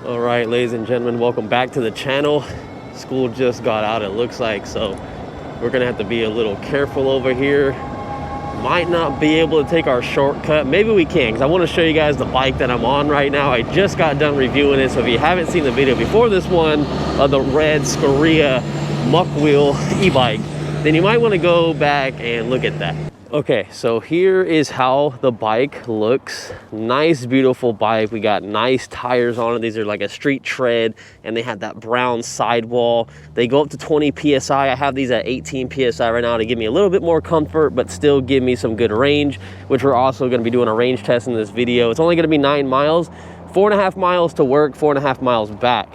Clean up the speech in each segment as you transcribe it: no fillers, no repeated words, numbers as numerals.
All right, ladies and gentlemen, welcome back to the channel. School just got out, it looks like, so we're gonna have to be a little careful over here. Might not be able to take our shortcut. Maybe we can, because I want to show you guys the bike that I'm on right now. I just got done reviewing it, so if you haven't seen the video before this one of the red Scoria mokwheel e-bike, then you might want to go back and look at that. Okay, so here is how the bike looks. Nice, beautiful bike. We got nice tires on it. These are like a street tread, and they have that brown sidewall. They go up to 20 PSI. I have these at 18 PSI right now to give me a little bit more comfort, but still give me some good range, which we're also gonna be doing a range test in this video. It's only gonna be 9 miles, 4.5 miles to work, 4.5 miles back.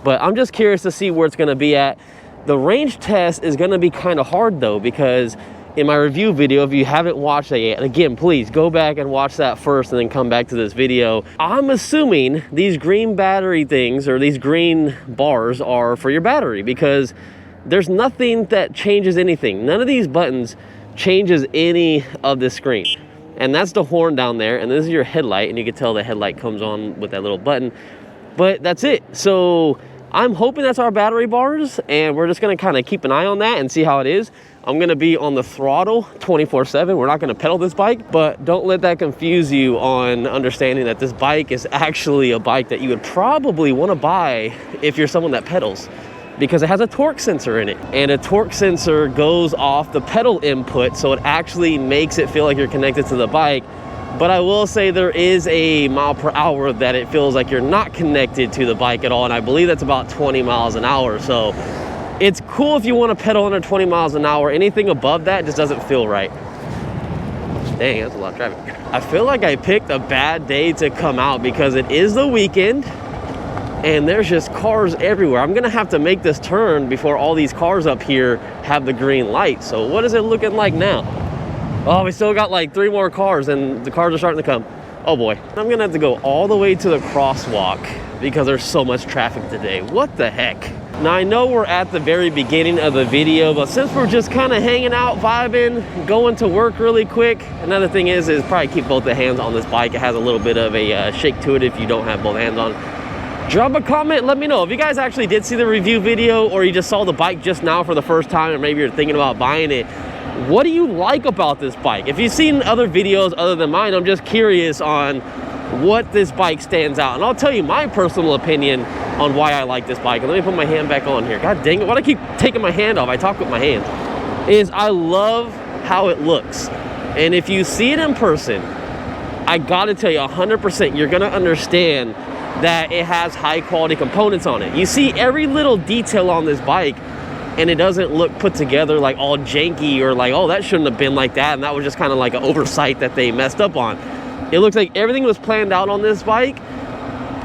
But I'm just curious to see where it's gonna be at. The range test is gonna be kind of hard though, because in my review video, if you haven't watched that yet, again, please go back and watch that first and then come back to this video. I'm assuming these green battery things, or these green bars, are for your battery, because there's nothing that changes anything. None of these buttons changes any of the screen. And that's the horn down there, and this is your headlight, and you can tell the headlight comes on with that little button. But that's it. So I'm hoping that's our battery bars, and we're just gonna kind of keep an eye on that and see how it is. I'm gonna be on the throttle 24/7. We're not gonna pedal this bike, but don't let that confuse you on understanding that this bike is actually a bike that you would probably wanna buy if you're someone that pedals, because it has a torque sensor in it, and a torque sensor goes off the pedal input, so it actually makes it feel like you're connected to the bike. But I will say there is a mile per hour that it feels like you're not connected to the bike at all, and I believe that's about 20 miles an hour. So it's cool if you want to pedal under 20 miles an hour. Anything above that just doesn't feel right. Dang, that's a lot of traffic. I feel like I picked a bad day to come out because it is the weekend and there's just cars everywhere. I'm gonna have to make this turn before all these cars up here have the green light. So what is it looking like now? Oh, we still got like 3 more cars and the cars are starting to come. Oh boy. I'm gonna have to go all the way to the crosswalk because there's so much traffic today. What the heck? Now I know we're at the very beginning of the video, but since we're just kind of hanging out, vibing, going to work really quick, another thing is probably keep both the hands on this bike. It has a little bit of a shake to it if you don't have both hands on. Drop a comment, let me know if you guys actually did see the review video, or you just saw the bike just now for the first time, or maybe you're thinking about buying it. What do you like about this bike? If you've seen other videos other than mine, I'm just curious on what this bike stands out. And I'll tell you my personal opinion on why I like this bike. And let me put my hand back on here. God dang it, why do I keep taking my hand off? I talk with my hands. Is I love how it looks. And if you see it in person, I gotta tell you 100%, you're gonna understand that it has high quality components on it. You see every little detail on this bike, and it doesn't look put together like all janky or like, oh, that shouldn't have been like that, and that was just kind of like an oversight that they messed up on. It looks like everything was planned out on this bike,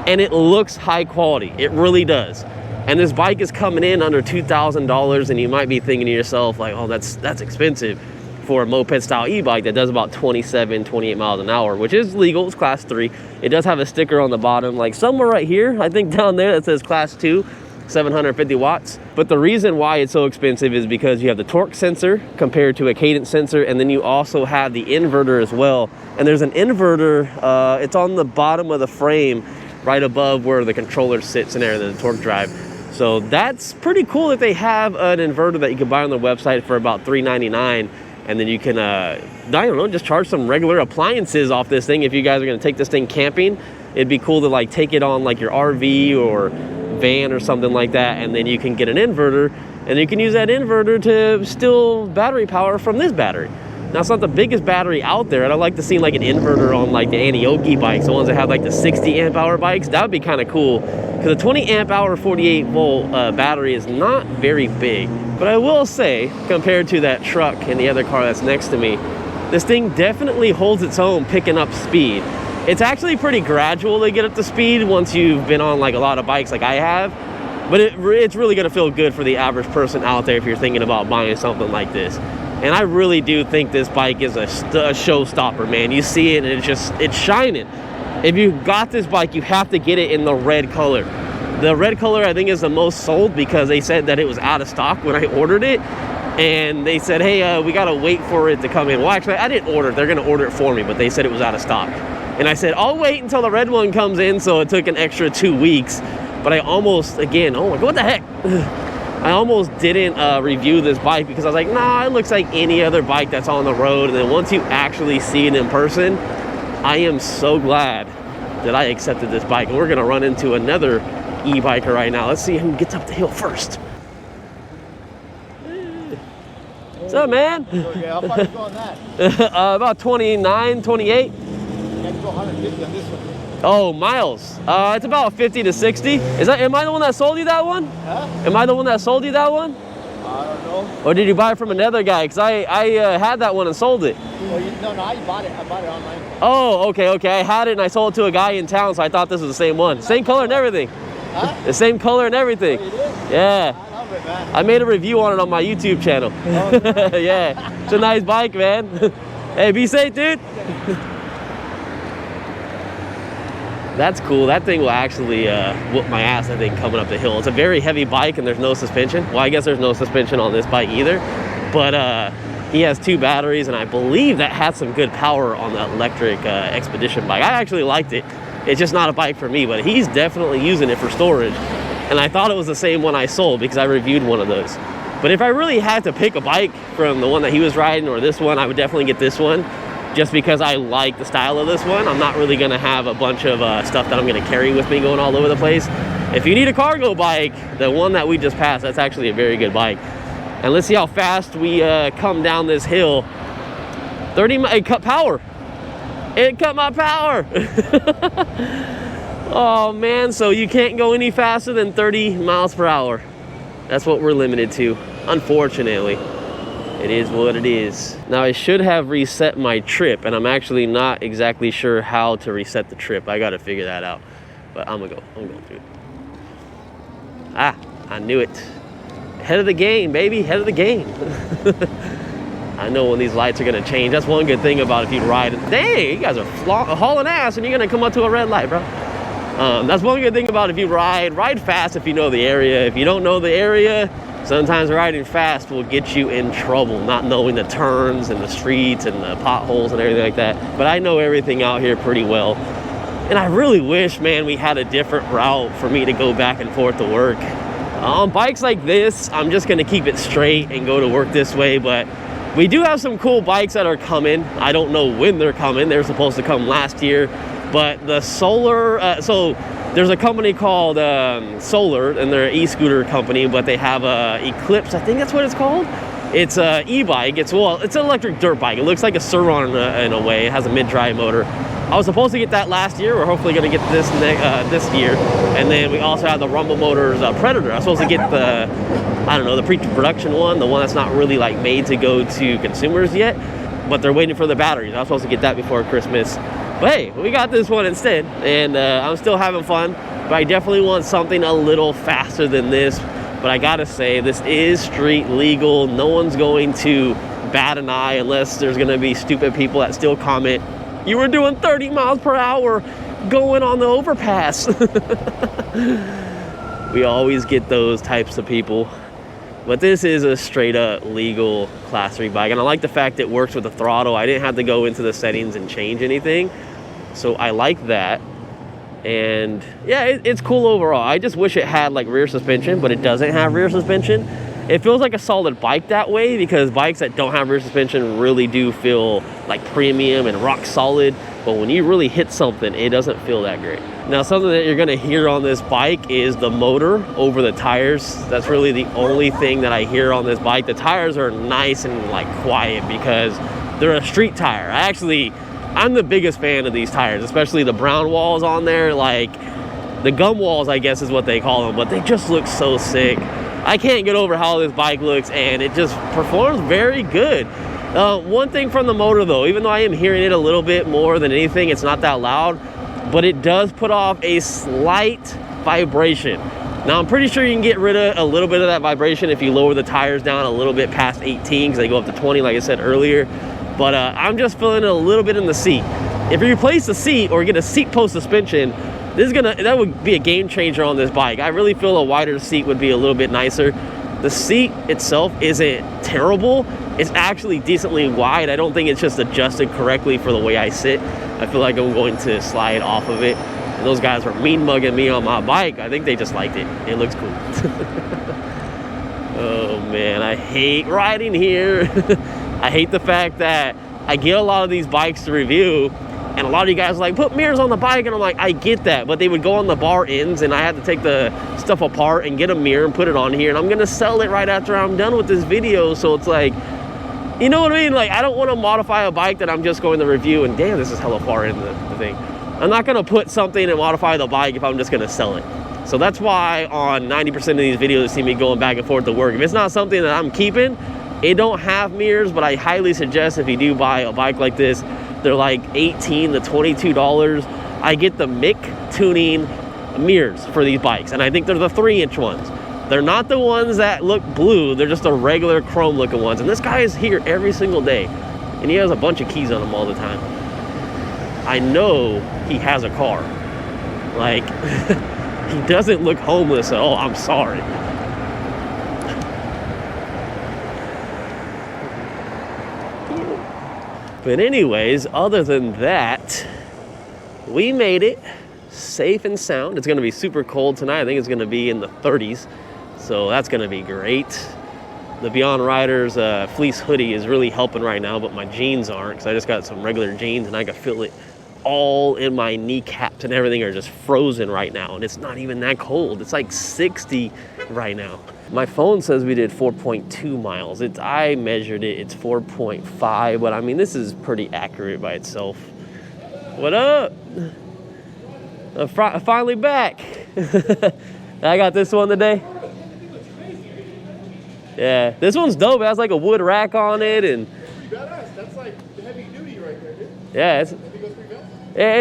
and it looks high quality. It really does. And this bike is coming in under $2,000, and you might be thinking to yourself like, oh, that's expensive for a moped style e-bike that does about 27, 28 miles an hour, which is legal. It's class 3. It does have a sticker on the bottom, like somewhere right here, I think down there, that says class 2. 750 watts. But the reason why it's so expensive is because you have the torque sensor compared to a cadence sensor, and then you also have the inverter as well. And there's an inverter, it's on the bottom of the frame right above where the controller sits in there, the torque drive. So that's pretty cool that they have an inverter that you can buy on their website for about $399, and then you can I don't know, just charge some regular appliances off this thing. If you guys are going to take this thing camping, it'd be cool to like take it on like your RV or van or something like that, and then you can get an inverter, and you can use that inverter to steal battery power from this battery. Now, it's not the biggest battery out there, and I like to see like an inverter on like the Anioki bikes, the ones that have like the 60 amp hour bikes. That would be kind of cool, because a 20 amp hour 48 volt battery is not very big. But I will say, compared to that truck and the other car that's next to me, this thing definitely holds its own picking up speed. It's actually pretty gradual to get up to speed once you've been on like a lot of bikes like I have, but it's really gonna feel good for the average person out there if you're thinking about buying something like this. And I really do think this bike is a showstopper, man. You see it and it's shining. If you got this bike, you have to get it in the red color. The red color I think is the most sold, because they said that it was out of stock when I ordered it. And they said, hey, we gotta wait for it to come in. Well, actually, I didn't order it. They're gonna order it for me, but they said it was out of stock. And I said, I'll wait until the red one comes in, so it took an extra 2 weeks. But I almost, again, oh my God, what the heck? I almost didn't review this bike because I was like, nah, it looks like any other bike that's on the road. And then once you actually see it in person, I am so glad that I accepted this bike. And we're gonna run into another e-biker right now. Let's see who gets up the hill first. What's up, man? Okay, how far are you going that? About 29, 28. You have to go 150 on this one. Oh, miles. It's about 50 to 60. Am I the one that sold you that one? Huh? Am I the one that sold you that one? I don't know. Or did you buy it from another guy? Because I had that one and sold it. Well, no, I bought it. I bought it online. Oh, okay. I had it and I sold it to a guy in town, so I thought this was the same one. Same color and everything. Huh? The same color and everything. Oh, you did? Yeah. I love it, man. I made a review on it on my YouTube channel. Oh, yeah. It's a nice bike, man. Hey, be safe, dude. That's cool. That thing will actually whoop my ass, I think, coming up the hill. It's a very heavy bike and there's no suspension. Well, I guess there's no suspension on this bike either. But he has 2 batteries, and I believe that had some good power on the electric Expedition bike. I actually liked it. It's just not a bike for me, but he's definitely using it for storage. And I thought it was the same one I sold because I reviewed one of those. But if I really had to pick a bike from the one that he was riding or this one, I would definitely get this one. Just because I like the style of this one. I'm not really gonna have a bunch of stuff that I'm gonna carry with me going all over the place. If you need a cargo bike, the one that we just passed, that's actually a very good bike. And let's see how fast we come down this hill. It cut power. It cut my power. Oh man, so you can't go any faster than 30 miles per hour. That's what we're limited to, unfortunately. It is what it is. Now I should have reset my trip, and I'm actually not exactly sure how to reset the trip. I gotta figure that out. But I'm going through it. Ah, I knew it. Head of the game, baby, head of the game. I know when these lights are gonna change. That's one good thing about if you ride. Dang, you guys are hauling ass and you're gonna come up to a red light, bro. That's one good thing about if you ride fast if you know the area. If you don't know the area, sometimes riding fast will get you in trouble, not knowing the turns and the streets and the potholes and everything like that. But I know everything out here pretty well. And I really wish, man, we had a different route for me to go back and forth to work. On bikes like this, I'm just gonna keep it straight and go to work this way. But we do have some cool bikes that are coming. I don't know when they're coming. They're supposed to come last year. But the solar, so there's a company called Solar, and they're an e-scooter company, but they have a Eclipse, I think that's what it's called. It's a e-bike. It's an electric dirt bike. It looks like a Surron in a way. It has a mid-drive motor. I was supposed to get that last year. We're hopefully going to get this this year. And then we also have the Rumble Motors Predator. I was supposed to get the, I don't know, the pre-production one, the one that's not really like made to go to consumers yet, but they're waiting for the batteries. I was supposed to get that before Christmas. But hey, we got this one instead, and I'm still having fun, but I definitely want something a little faster than this. But I gotta say, this is street legal. No one's going to bat an eye unless there's gonna be stupid people that still comment, you were doing 30 miles per hour going on the overpass. We always get those types of people. But this is a straight up legal class 3 bike. And I like the fact it works with the throttle. I didn't have to go into the settings and change anything. So I like that. And yeah, it's cool overall. I just wish it had like rear suspension, but it doesn't have rear suspension. It feels like a solid bike that way, because bikes that don't have rear suspension really do feel like premium and rock solid. But when you really hit something, it doesn't feel that great. Now, something that you're gonna hear on this bike is the motor over the tires. That's really the only thing that I hear on this bike. The tires are nice and like quiet because they're a street tire. I'm the biggest fan of these tires, especially the brown walls on there. Like the gum walls, I guess is what they call them, but they just look so sick. I can't get over how this bike looks, and it just performs very good. One thing from the motor though, even though I am hearing it a little bit more than anything, it's not that loud, but it does put off a slight vibration. Now I'm pretty sure you can get rid of a little bit of that vibration if you lower the tires down a little bit past 18, because they go up to 20 like I said earlier. But I'm just feeling it a little bit in the seat. If you replace the seat or get a seat post suspension, that would be a game changer on this bike. I really feel a wider seat would be a little bit nicer. The seat itself isn't terrible. It's actually decently wide. I don't think it's just adjusted correctly for the way I sit. I feel like I'm going to slide off of it. And those guys were mean mugging me on my bike. I think they just liked it. It looks cool. Oh man, I hate riding here. I hate the fact that I get a lot of these bikes to review, and a lot of you guys are like, put mirrors on the bike, and I'm like, I get that, but they would go on the bar ends, and I had to take the stuff apart and get a mirror and put it on here, and I'm gonna sell it right after I'm done with this video. So it's like, you know what I mean? Like, I don't want to modify a bike that I'm just going to review, and damn, this is hella far in the thing. I'm not gonna put something and modify the bike if I'm just gonna sell it. So that's why on 90% of these videos you see me going back and forth to work. If it's not something that I'm keeping, it don't have mirrors, but I highly suggest if you do buy a bike like this, they're like $18 to $22. I get the Mick tuning mirrors for these bikes, and I think they're the 3-inch ones. They're not the ones that look blue, they're just the regular chrome looking ones. And this guy is here every single day, and he has a bunch of keys on him all the time. I know he has a car. Like, he doesn't look homeless at all. I'm sorry. But anyways, other than that, we made it safe and sound. It's gonna be super cold tonight. I think it's gonna be in the 30s. So that's gonna be great. The Beyond Riders fleece hoodie is really helping right now, but my jeans aren't, because I just got some regular jeans and I can feel it all in my kneecaps, and everything are just frozen right now, and it's not even that cold. It's like 60 right now. My phone says we did 4.2 miles. I measured it, it's 4.5, but I mean, this is pretty accurate by itself. What up? I'm finally back. I got this one today. Yeah, this one's dope. It has like a wood rack on it, and badass. That's like heavy duty right there, dude. yeah,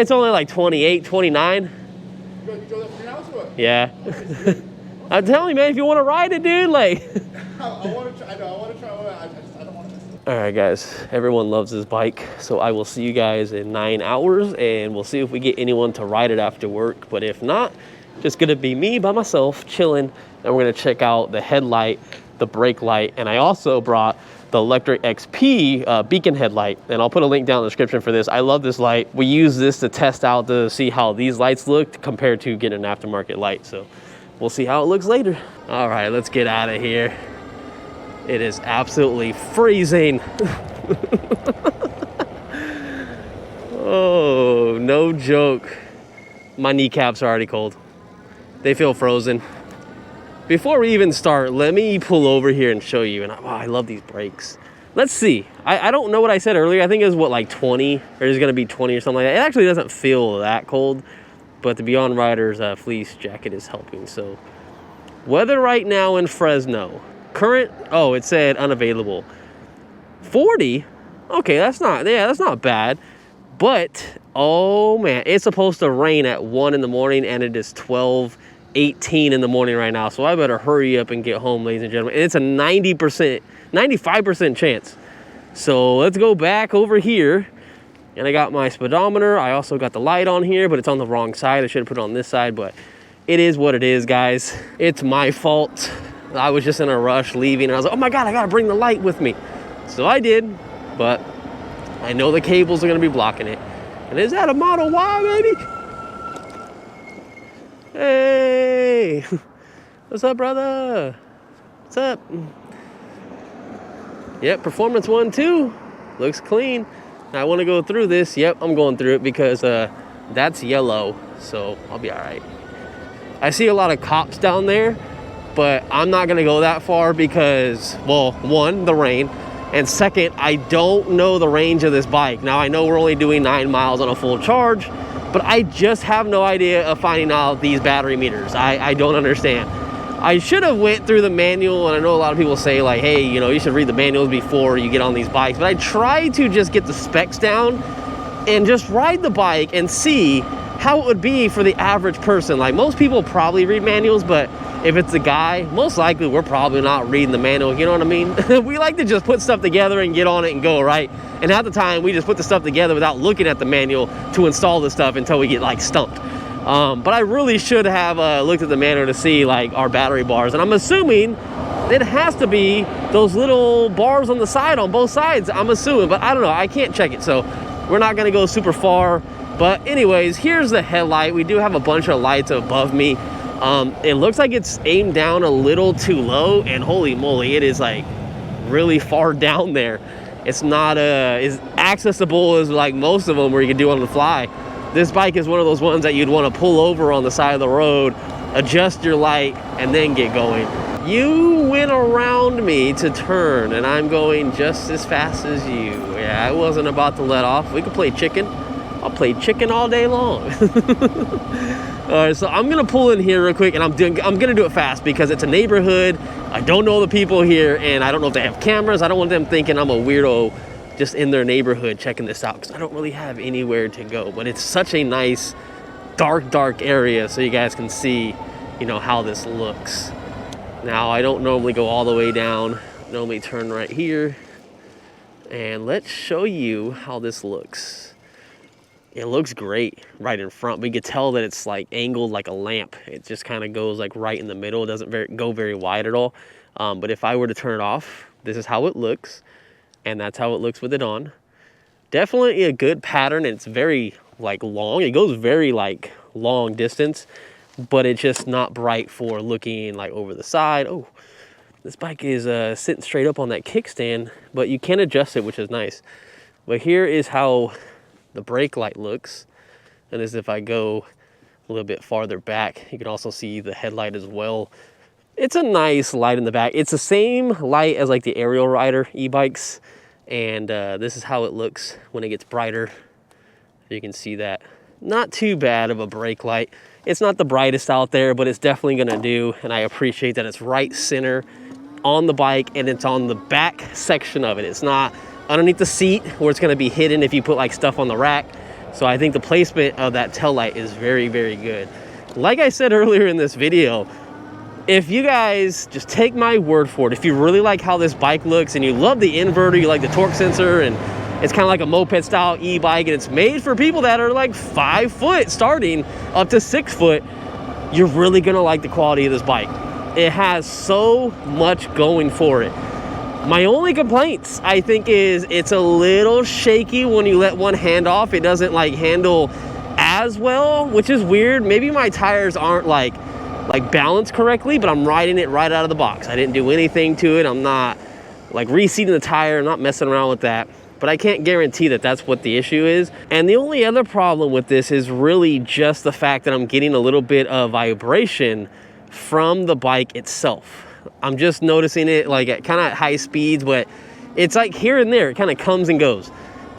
it's only like 28, 29. You drove that from your house or what? Yeah. I'm telling you, man, if you want to ride it, dude, like. I want to try. I know. I want to try. I don't want to. All right, guys. Everyone loves this bike, so I will see you guys in 9 hours, and we'll see if we get anyone to ride it after work. But if not, just gonna be me by myself, chilling, and we're gonna check out the headlight, the brake light, and I also brought the Electric XP beacon headlight, and I'll put a link down in the description for this. I love this light. We use this to test out to see how these lights look compared to getting an aftermarket light, so we'll see how it looks later. All right, let's get out of here. It is absolutely freezing. Oh, no joke. My kneecaps are already cold. They feel frozen. Before we even start, let me pull over here and show you. And I love these brakes. Let's see. I don't know what I said earlier. I think it was what, like 20, or it's gonna be 20 or something like that. It actually doesn't feel that cold, but the Beyond Riders fleece jacket is helping. So weather right now in Fresno. Current, oh, it said unavailable. 40? Okay, that's not bad. But, oh man, it's supposed to rain at 1 in the morning, and it is 12:18 in the morning right now, so I better hurry up and get home, ladies and gentlemen. And it's a 95% chance. So let's go back over here, and I got my speedometer. I also got the light on here, but it's on the wrong side. I should have put it on this side, but it is what it is, guys. It's my fault. I was just in a rush leaving, and I was like, oh my God, I gotta bring the light with me. So I did, but I know the cables are gonna be blocking it. And is that a Model Y, baby? Hey, what's up, brother? What's up? Yep, performance 1, 2. Looks clean. I want to go through this. Yep, I'm going through it because that's yellow, so I'll be all right. I see a lot of cops down there, but I'm not going to go that far because, well, 1, the rain, and 2nd, I don't know the range of this bike. Now, I know we're only doing 9 miles on a full charge, but I just have no idea of finding out these battery meters. I don't understand. I should have went through the manual, and I know a lot of people say like, hey, you know, you should read the manuals before you get on these bikes, but I try to just get the specs down and just ride the bike and see how it would be for the average person. Like, most people probably read manuals, but if it's a guy, most likely we're probably not reading the manual, you know what I mean? We like to just put stuff together and get on it and go, right? And half the time we just put the stuff together without looking at the manual to install the stuff until we get like stumped. But I really should have looked at the manual to see like our battery bars, and I'm assuming it has to be those little bars on the side on both sides, I'm assuming, but I don't know, I can't check it. So we're not gonna go super far. But anyways, here's the headlight. We do have a bunch of lights above me. It looks like it's aimed down a little too low, and holy moly, it is like really far down there. It's not as accessible as like most of them where you can do on the fly. This bike is one of those ones that you'd want to pull over on the side of the road, adjust your light, and then get going. You went around me to turn, and I'm going just as fast as you. Yeah, I wasn't about to let off. We could play chicken. I'll play chicken all day long. All right, so I'm gonna pull in here real quick, and I'm gonna do it fast because it's a neighborhood. I don't know the people here, and I don't know if they have cameras. I don't want them thinking I'm a weirdo just in their neighborhood checking this out, because I don't really have anywhere to go. But it's such a nice, dark area, so you guys can see, you know, how this looks. Now, I don't normally go all the way down. I normally turn right here, and let's show you how this looks. It looks great right in front, but you can tell that it's like angled like a lamp. It just kind of goes like right in the middle. It doesn't go very wide at all. But if I were to turn it off, this is how it looks. And that's how it looks with it on. Definitely a good pattern. It's very like long. It goes very like long distance, but it's just not bright for looking like over the side. Oh, this bike is sitting straight up on that kickstand, but you can adjust it, which is nice. But here is how the brake light looks. And as if I go a little bit farther back, you can also see the headlight as well. It's a nice light in the back. It's the same light as like the aerial rider e-bikes. And this is how it looks when it gets brighter. You can see that. Not too bad of a brake light. It's not the brightest out there, but it's definitely gonna do. And I appreciate that it's right center on the bike, and it's on the back section of it. It's not underneath the seat where it's gonna be hidden if you put like stuff on the rack. So I think the placement of that tail light is very, very good. Like I said earlier in this video, if you guys just take my word for it, if you really like how this bike looks and you love the inverter, you like the torque sensor, and it's kind of like a moped style e-bike, and it's made for people that are like 5 foot starting up to 6 foot, you're really gonna like the quality of this bike. It has so much going for it. My only complaints, I think, is it's a little shaky when you let one hand off. It doesn't like handle as well, which is weird. Maybe my tires aren't like balanced correctly, but I'm riding it right out of the box. I didn't do anything to it. I'm not like reseating the tire. I'm not messing around with that. But I can't guarantee that that's what the issue is. And the only other problem with this is really just the fact that I'm getting a little bit of vibration from the bike itself. I'm just noticing it like at kind of high speeds, but it's like here and there. It kind of comes and goes.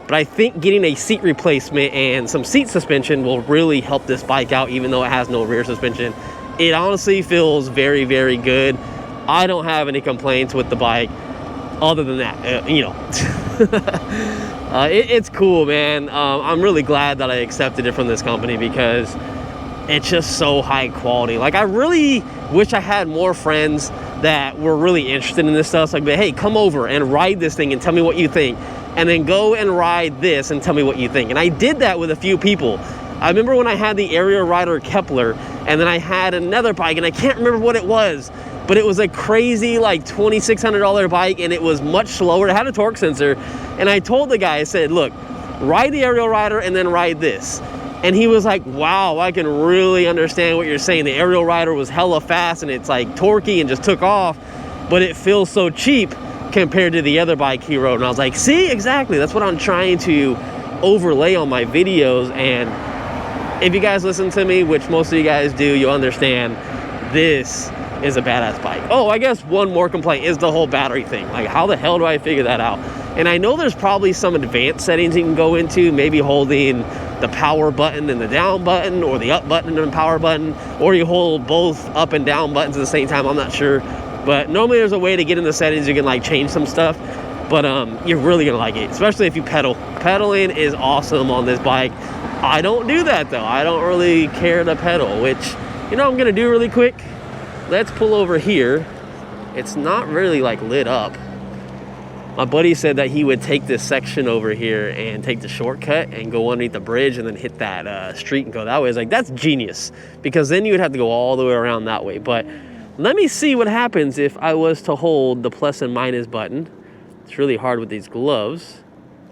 But I think getting a seat replacement and some seat suspension will really help this bike out, even though it has no rear suspension. It honestly feels very, very good. I don't have any complaints with the bike other than that, you know. It's cool, man. I'm really glad that I accepted it from this company because it's just so high quality. Like, I really wish I had more friends that were really interested in this stuff. So like, hey, come over and ride this thing and tell me what you think. And then go and ride this and tell me what you think. And I did that with a few people. I remember when I had the Aerial Rider Kepler, and then I had another bike, and I can't remember what it was, but it was a crazy like $2,600 bike, and it was much slower. It had a torque sensor. And I told the guy, I said, look, ride the Aerial Rider and then ride this. And he was like, wow, I can really understand what you're saying. The Aerial Rider was hella fast and it's like torquey and just took off, but it feels so cheap compared to the other bike he rode. And I was like, see, exactly. That's what I'm trying to overlay on my videos. And if you guys listen to me, which most of you guys do, you'll understand this is a badass bike. Oh, I guess one more complaint is the whole battery thing. Like, how the hell do I figure that out? And I know there's probably some advanced settings you can go into, maybe holding the power button and the down button, or the up button and the power button, or you hold both up and down buttons at the same time. I'm not sure, but normally there's a way to get in the settings. You can like change some stuff, but you're really gonna like it, especially if you pedal. Pedaling is awesome on this bike. I don't do that though. I don't really care to pedal, which, you know, I'm gonna do really quick. Let's pull over here. It's not really like lit up. My buddy said that he would take this section over here and take the shortcut and go underneath the bridge and then hit that street and go that way. It's like, that's genius, because then you would have to go all the way around that way. But let me see what happens if I was to hold the plus and minus button. It's really hard with these gloves.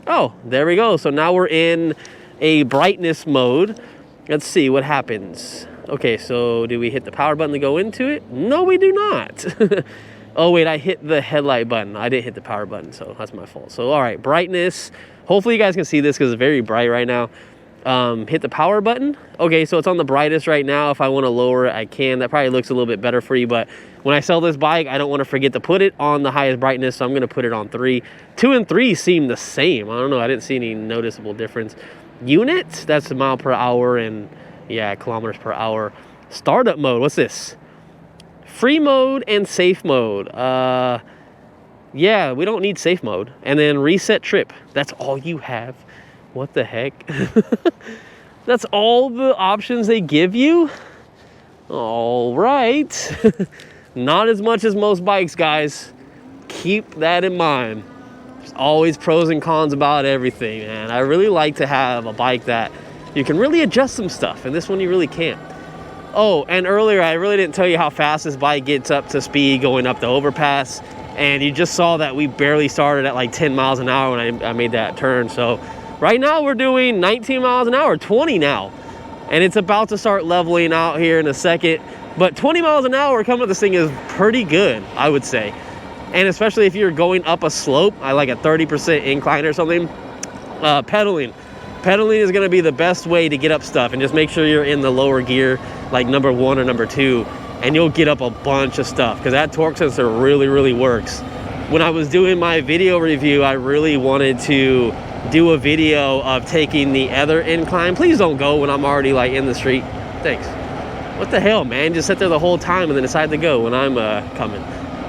Oh, there we go. So now we're in a brightness mode. Let's see what happens. Okay, so do we hit the power button to go into it? No, we do not. Oh, wait, I hit the headlight button. I didn't hit the power button, so that's my fault. So, all right, brightness. Hopefully you guys can see this because it's very bright right now. Hit the power button. Okay, so it's on the brightest right now. If I want to lower it, I can. That probably looks a little bit better for you, but when I sell this bike, I don't want to forget to put it on the highest brightness, so I'm going to put it on 3. 2 and 3 seem the same. I don't know. I didn't see any noticeable difference. Units, that's a mile per hour, and yeah, kilometers per hour. Startup mode, what's this? Free mode and safe mode. Yeah, we don't need safe mode. And then reset trip. That's all you have. What the heck? That's all the options they give you? All right. Not as much as most bikes, guys. Keep that in mind. There's always pros and cons about everything, man. I really like to have a bike that you can really adjust some stuff, and this one you really can't. Oh, and earlier I really didn't tell you how fast this bike gets up to speed going up the overpass, and you just saw that we barely started at like 10 miles an hour when I made that turn. So right now we're doing 19 miles an hour, 20 now, and it's about to start leveling out here in a second. But 20 miles an hour coming up this thing is pretty good, I would say. And especially if you're going up a slope, I like a 30% incline or something, pedaling. Pedaling is going to be the best way to get up stuff, and just make sure you're in the lower gear, like number 1 or number 2, and you'll get up a bunch of stuff because that torque sensor really, really works. When I was doing my video review, I really wanted to do a video of taking the other incline. Please don't go when I'm already like in the street. Thanks. What the hell, man? Just sit there the whole time and then decide to go when I'm coming.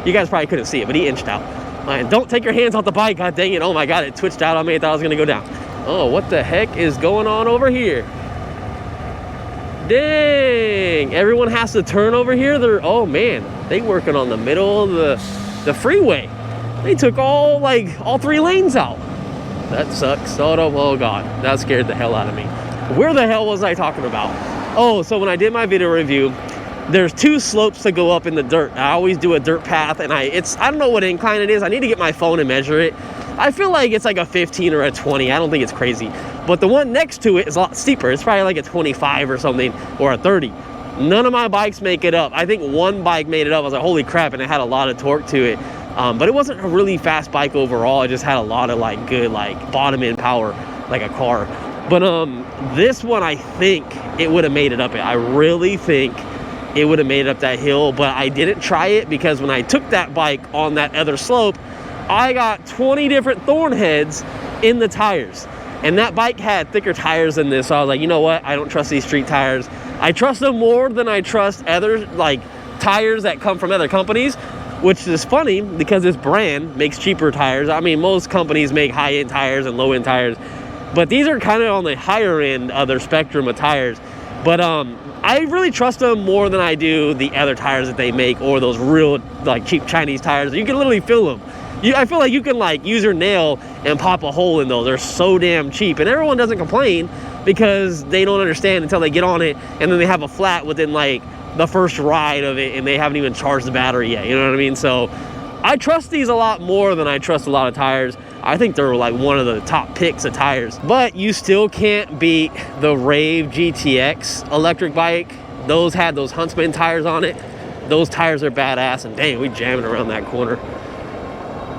You guys probably couldn't see it, but he inched out. And don't take your hands off the bike, god dang it. Oh my god, it twitched out on me. I thought I was gonna go down. Oh, what the heck is going on over here? Dang, everyone has to turn over here. Oh man, they working on the middle of the freeway. They took all 3 lanes out. That sucks. Oh god, that scared the hell out of me. Where the hell was I talking about? Oh, so when I did my video review, there's 2 slopes to go up in the dirt. I always do a dirt path, and I don't know what incline it is. I need to get my phone and measure it. I feel like it's like a 15 or a 20. I don't think it's crazy. But the one next to it is a lot steeper. It's probably like a 25 or something, or a 30. None of my bikes make it up. I think one bike made it up. I was like, holy crap, and it had a lot of torque to it. But it wasn't a really fast bike overall. It just had a lot of good bottom end power, like a car. But this one, I think it would have made it up. I really think it would have made it up that hill, but I didn't try it because when I took that bike on that other slope, I got 20 different thorn heads in the tires. And that bike had thicker tires than this, so I was like, you know what? I don't trust these street tires. I trust them more than I trust other tires that come from other companies, which is funny because this brand makes cheaper tires. I mean, most companies make high-end tires and low-end tires, but these are kind of on the higher end of their spectrum of tires. But I really trust them more than I do the other tires that they make, or those real cheap Chinese tires. You can literally feel them. I feel like you can use your nail and pop a hole in those. They're so damn cheap, and everyone doesn't complain because they don't understand until they get on it, and then they have a flat within the first ride of it, and they haven't even charged the battery yet. You know what I mean? So I trust these a lot more than I trust a lot of tires. I think they're one of the top picks of tires. But you still can't beat the Rave GTX electric bike. Those had those Huntsman tires on it. Those tires are badass, and dang, we jamming around that corner.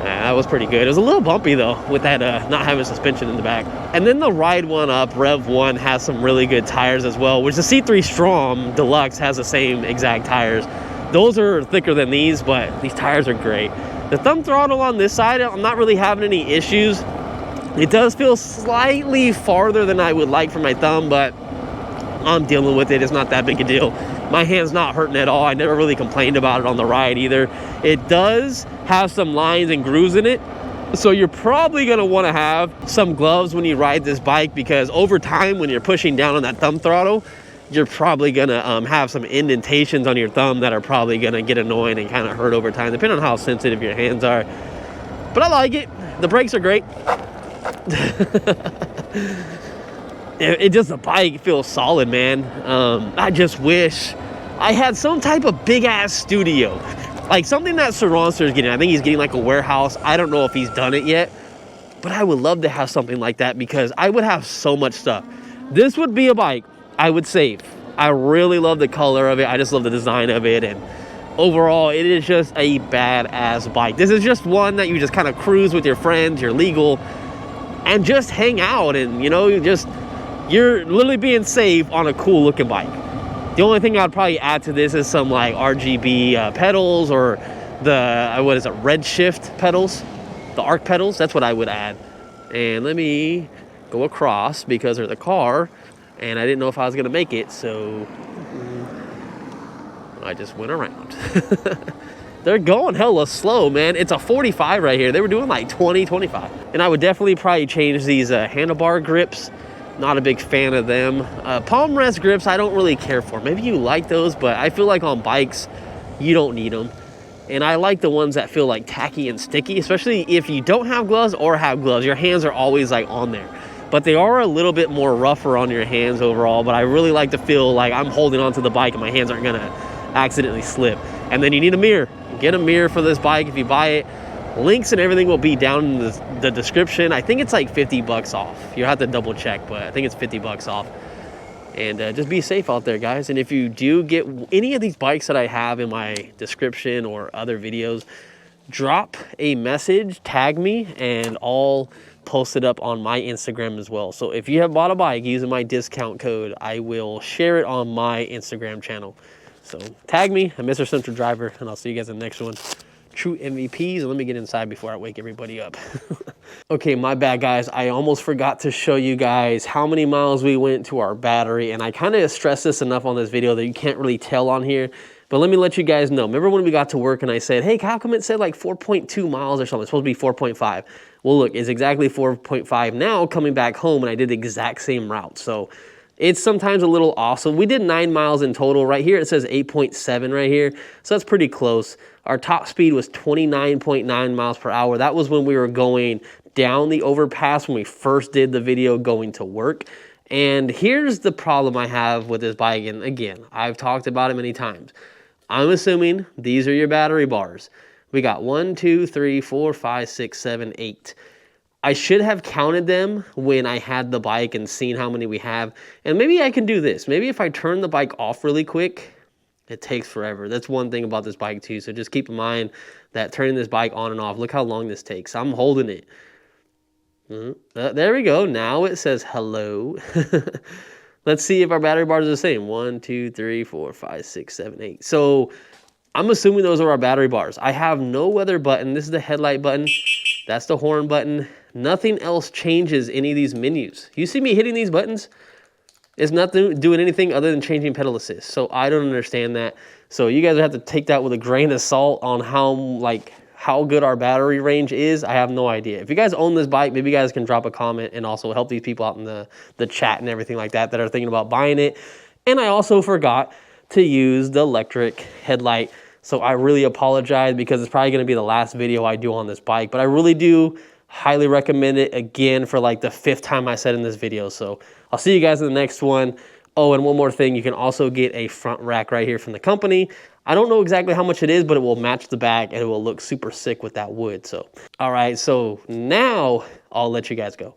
That was pretty good. It was a little bumpy though with that not having suspension in the back. And then the Ride 1 Up Rev 1 has some really good tires as well, which the C3 Strom Deluxe has the same exact tires. Those are thicker than these, but these tires are great. The thumb throttle on this side, I'm not really having any issues. It does feel slightly farther than I would like for my thumb, but I'm dealing with it. It's not that big a deal. My hand's not hurting at all. I never really complained about it on the ride either. It does have some lines and grooves in it, so you're probably going to want to have some gloves when you ride this bike, because over time when you're pushing down on that thumb throttle, you're probably going to have some indentations on your thumb that are probably going to get annoying and kind of hurt over time, depending on how sensitive your hands are. But I like it. The brakes are great. The bike feels solid, man. I just wish I had some type of big ass studio, something that Saronster is getting. I think he's getting a warehouse. I don't know if he's done it yet, but I would love to have something like that because I would have so much stuff. This would be a bike I would save. I really love the color of it. I just love the design of it, and overall, it is just a badass bike. This is just one that you just kind of cruise with your friends, you're legal, and just hang out, and you know, you're literally being safe on a cool looking bike. The only thing I'd probably add to this is some like RGB pedals, or the what is it, red shift pedals, the arc pedals. That's what I would add. And let me go across because there's a car and I didn't know if I was gonna make it, so I just went around. They're going hella slow, man. It's a 45 right here. They were doing like 20, 25. And I would definitely probably change these handlebar grips. Not a big fan of them. Palm rest grips, I don't really care for. Maybe you like those, but I feel like on bikes, you don't need them. And I like the ones that feel like tacky and sticky, especially if you don't have gloves or have gloves. Your hands are always like on there. But they are a little bit more rougher on your hands overall, but I really like to feel like I'm holding onto the bike and my hands aren't gonna accidentally slip. And then you need a mirror. Get a mirror for this bike if you buy it. Links and everything will be down in the description. I think it's like 50 bucks off. You'll have to double check, but I think it's 50 bucks off. And just be safe out there, guys. And if you do get any of these bikes that I have in my description or other videos, drop a message, tag me, and I'll post it up on my Instagram as well. So if you have bought a bike using my discount code, I will share it on my Instagram channel. So tag me, I'm MrCentralDriver, and I'll see you guys in the next one. True MVPs. And let me get inside before I wake everybody up. Okay, my bad, guys. I almost forgot to show you guys how many miles we went to our battery, and I kind of stressed this enough on this video that you can't really tell on here, but let me let you guys know. Remember when we got to work and I said, hey, how come it said like 4.2 miles or something? It's supposed to be 4.5. Well, look, it's exactly 4.5 now coming back home, and I did the exact same route. So it's sometimes a little off. So we did 9 miles in total. Right here, it says 8.7 right here. So that's pretty close. Our top speed was 29.9 miles per hour. That was when we were going down the overpass when we first did the video going to work. And here's the problem I have with this bike. And again, I've talked about it many times. I'm assuming these are your battery bars. We got 1, 2, 3, 4, 5, 6, 7, 8. I should have counted them when I had the bike and seen how many we have. And maybe I can do this. Maybe if I turn the bike off really quick, it takes forever. That's one thing about this bike too. So just keep in mind that turning this bike on and off, look how long this takes. I'm holding it. There we go. Now it says hello. Let's see if our battery bars are the same. 1, 2, 3, 4, 5, 6, 7, 8. So I'm assuming those are our battery bars. I have no other button. This is the headlight button. That's the horn button. Nothing else changes any of these menus. You see me hitting these buttons? It's not doing anything other than changing pedal assist. So I don't understand that. So you guys have to take that with a grain of salt on how good our battery range is. I have no idea. If you guys own this bike, maybe you guys can drop a comment and also help these people out in the chat and everything like that are thinking about buying it. And I also forgot to use the electric headlight. So I really apologize because it's probably going to be the last video I do on this bike. But I really do highly recommend it, again, for like the 5th time I said in this video. So I'll see you guys in the next one. Oh, and one more thing, you can also get a front rack right here from the company. I don't know exactly how much it is, but it will match the back and it will look super sick with that wood. So, all right, so now I'll let you guys go.